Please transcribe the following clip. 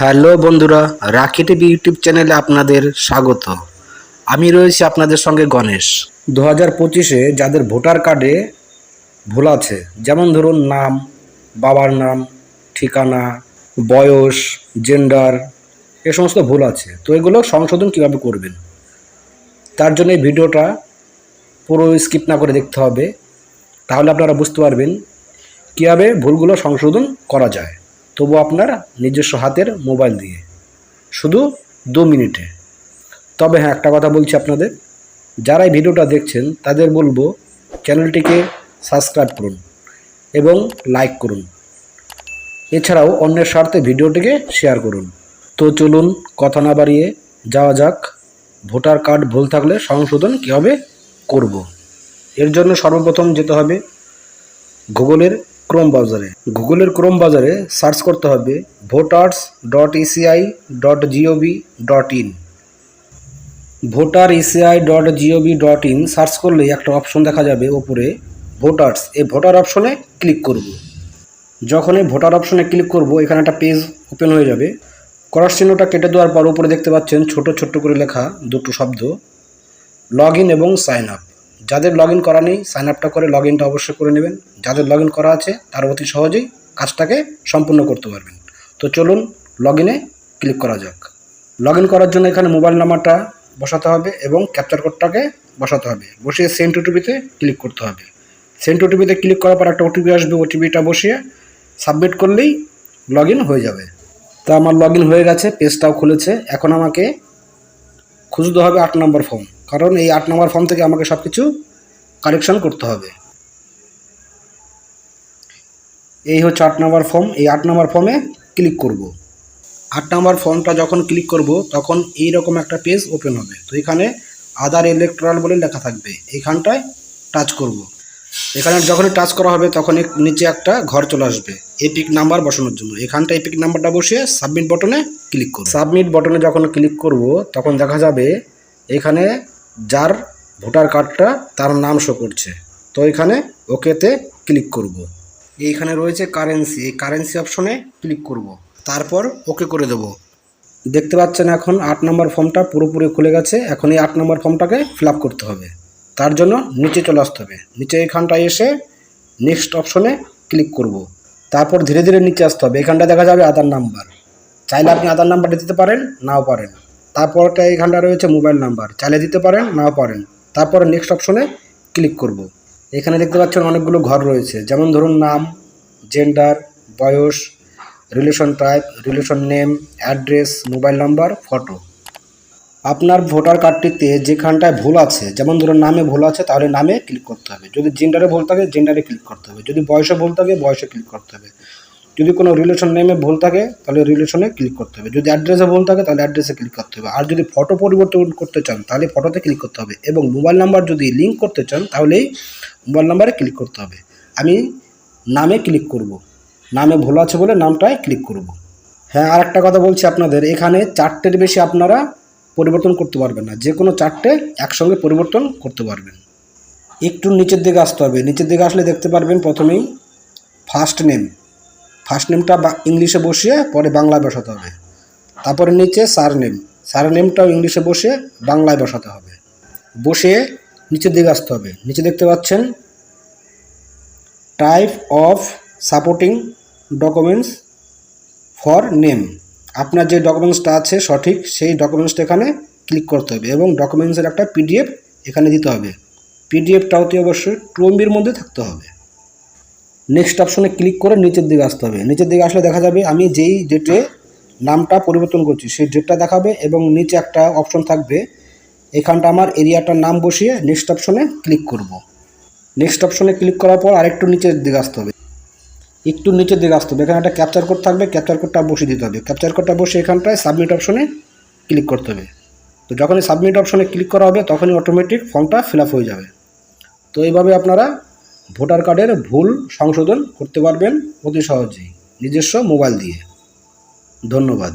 Hello বন্ধুরা, রাখি TV YouTube চ্যানেলে আপনাদের স্বাগত। আমি রয়েছি আপনাদের সঙ্গে গণেশ। 2025-এ যাদের ভোটার কার্ডে ভুল আছে, যেমন ধরুন নাম, বাবার নাম, ঠিকানা, বয়স, জেন্ডার, এ সমস্ত ভুল আছে। তো এগুলো সংশোধন কীভাবে করবেন, তার জন্য এই ভিডিওটা পুরো স্কিপ না করে দেখতে হবে। তাহলে আপনারা বুঝতে পারবেন কীভাবে ভুলগুলো সংশোধন করা যায়, তবু আপনার নিজস্ব হাতের মোবাইল দিয়ে, শুধু 2 মিনিটে। তবে হ্যাঁ, একটা কথা বলছি আপনাদের, যারা এই ভিডিওটা দেখছেন তাদের বলবো চ্যানেলটিকে সাবস্ক্রাইব করুন এবং লাইক করুন। এছাড়াও অন্যের স্বার্থে ভিডিওটিকে শেয়ার করুন। তো চলুন কথা না বাড়িয়ে যাওয়া যাক ভোটার কার্ড ভুল থাকলে সংশোধন কীভাবে করব। এর জন্য সর্বপ্রথম যেতে হবে গুগলের ক্রোম বাজারে সার্চ করতে হবে voters.eci.gov.in। voter.eci.gov.in সার্চ করলেই একটা অপশন দেখা যাবে ওপরে ভোটার্স। এই ভোটার অপশনে ক্লিক করব। যখন এই ভোটার অপশনে ক্লিক করব, এখানে একটা পেজ ওপেন হয়ে যাবে। ক্রস চিহ্নটা কেটে দেওয়ার পর উপরে দেখতে পাচ্ছেন ছোট ছোট করে লেখা দুটো শব্দ, লগ ইন এবং সাইন আপ। যাদের লগ ইন করা নেই, সাইন আপটা করে লগ ইনটা অবশ্যই করে নেবেন। যাদের লগ ইন করা আছে তারা অতি সহজেই কাজটাকে সম্পূর্ণ করতে পারবেন। তো চলুন লগ ইনে ক্লিক করা যাক। লগ ইন করার জন্য এখানে মোবাইল নাম্বারটা বসাতে হবে এবং ক্যাপচার কোডটাকে বসাতে হবে। বসিয়ে সেন্ড ওটিপিতে ক্লিক করতে হবে। সেন্ড ওটিপিতে ক্লিক করার পর একটা ওটিপি আসবে, ওটিপিটা বসিয়ে সাবমিট করলেই লগ ইন হয়ে যাবে। তো আমার লগ ইন হয়ে গেছে, পেজটাও খুলেছে। এখন আমাকে খুঁজতে হবে 8 নম্বর ফর্ম, কারণ এই 8 নম্বর ফর্ম থেকে আমাকে সব কিছু কারেকশন করতে হবে। এই হচ্ছে 8 নম্বর ফর্ম। এই 8 নম্বর ফর্মে ক্লিক করব। 8 নম্বর ফর্মটা যখন ক্লিক করব তখন এইরকম একটা পেজ ওপেন হবে। তো এখানে আধার ইলেকট্রাল বলে লেখা থাকবে, এইখানটায় টাচ করব। এখানে যখনই টাচ করা হবে তখন নিচে একটা ঘর চলে আসবে এপিক নাম্বার বসানোর জন্য। এখানটা এপিক নাম্বারটা বসিয়ে সাবমিট বটনে ক্লিক করব। সাবমিট বটনে যখন ক্লিক করব তখন দেখা যাবে এখানে যার ভোটার কার্ডটা তার নাম শো করছে। তো এখানে ওকেতে ক্লিক করব। এইখানে রয়েছে কারেন্সি, এই কারেন্সি অপশনে ক্লিক করব। তারপর ওকে করে দেব। দেখতে পাচ্ছেন এখন 8 নম্বর ফর্মটা পুরোপুরি খুলে গেছে। এখন এই 8 নম্বর ফর্মটাকে ফিল আপ করতে হবে। তার জন্য নিচে চলে আসতে হবে। নিচে এখানটায় এসে নেক্সট অপশনে ক্লিক করব। তারপর ধীরে ধীরে নিচে আসতে হবে। এখানটা দেখা যাবে আধার নাম্বার। চাইলে আপনি আধার নাম্বারটা দিতে পারেন, নাও পারেন। তারপরটা এখানটা রয়েছে মোবাইল নাম্বার, চাইলে দিতে পারেন, নাও পারেন। তারপরে নেক্সট অপশনে ক্লিক করব। এখানে দেখতে পাচ্ছেন অনেকগুলো ঘর রয়েছে, যেমন ধরুন নাম, জেন্ডার, বয়স, relation type, relation name, address, mobile number, photo. আপনার ভোটার কার্ডটিতে যেখানটায় ভুল আছে, যেমন ধরুন নামে ভুল আছে তাহলে নামে ক্লিক করতে হবে। যদি জেন্ডারে ভুল থাকে জেন্ডারে ক্লিক করতে হবে। যদি বয়সে ভুল থাকে বয়সে ক্লিক করতে হবে। যদি কোনো রিলেশন নেমে ভুল থাকে তাহলে রিলেশনে ক্লিক করতে হবে। যদি অ্যাড্রেসে ভুল থাকে তাহলে অ্যাড্রেসে ক্লিক করতে হবে। আর যদি ফটো পরিবর্তন করতে চান তাহলে ফটোতে ক্লিক করতে হবে। এবং মোবাইল নাম্বার যদি লিঙ্ক করতে চান তাহলেই মোবাইল নাম্বারে ক্লিক করতে হবে। আমি নামে ক্লিক করব। নামে ভুল আছে বলে নামটায় ক্লিক করব। হ্যাঁ, আর একটা কথা বলছি আপনাদের, এখানে 4টের বেশি আপনারা পরিবর্তন করতে পারবেন না। যে কোনো 4টে একসঙ্গে পরিবর্তন করতে পারবেন। একটু নিচের দিকে আসতে হবে। নিচের দিকে আসলে দেখতে পারবেন প্রথমেই ফার্স্ট নেম। ফার্স্ট নেমটা ইংলিশে বসিয়ে পরে বাংলায় বসাতে হবে। তারপরে নিচে সার নেমটাও ইংলিশে বসিয়ে বাংলায় বসাতে হবে। বসিয়ে নিচের দিকে আসতে হবে। নিচে দেখতে পাচ্ছেন type of supporting documents for name. আপনার যে ডকুমেন্টসটা আছে সঠিক সেই ডকুমেন্টসটা এখানে ক্লিক করতে হবে এবং ডকুমেন্টসের একটা পিডিএফ এখানে দিতে হবে। পিডিএফটা অতি অবশ্যই 2 MB মধ্যে থাকতে হবে। নেক্সট অপশনে ক্লিক করে নিচের দিকে আসতে হবে। নিচের দিকে আসলে দেখা যাবে আমি যেই ডেটে নামটা পরিবর্তন করছি সেই ডেটটা দেখাবে এবং নিচে একটা অপশন থাকবে। এখানটা আমার এরিয়াটার নাম বসিয়ে নেক্সট অপশনে ক্লিক করব। নেক্সট অপশনে ক্লিক করার পর আরেকটু নিচের দিকে আসতে হবে। একটু নিচের দিকে আসতে হবে। এখানে একটা ক্যাপচার কোড থাকবে, ক্যাপচার কোডটা বসিয়ে দিতে হবে। ক্যাপচার কোডটা বসে এখানটায় সাবমিট অপশনে ক্লিক করতে হবে। তো যখনই সাবমিট অপশনে ক্লিক করা হবে তখনই অটোমেটিক ফর্মটা ফিল আপ হয়ে যাবে। তো এইভাবে আপনারা ভোটার কার্ডের ভুল সংশোধন করতে পারবেন অতি সহজেই নিজস্ব মোবাইল দিয়ে। ধন্যবাদ।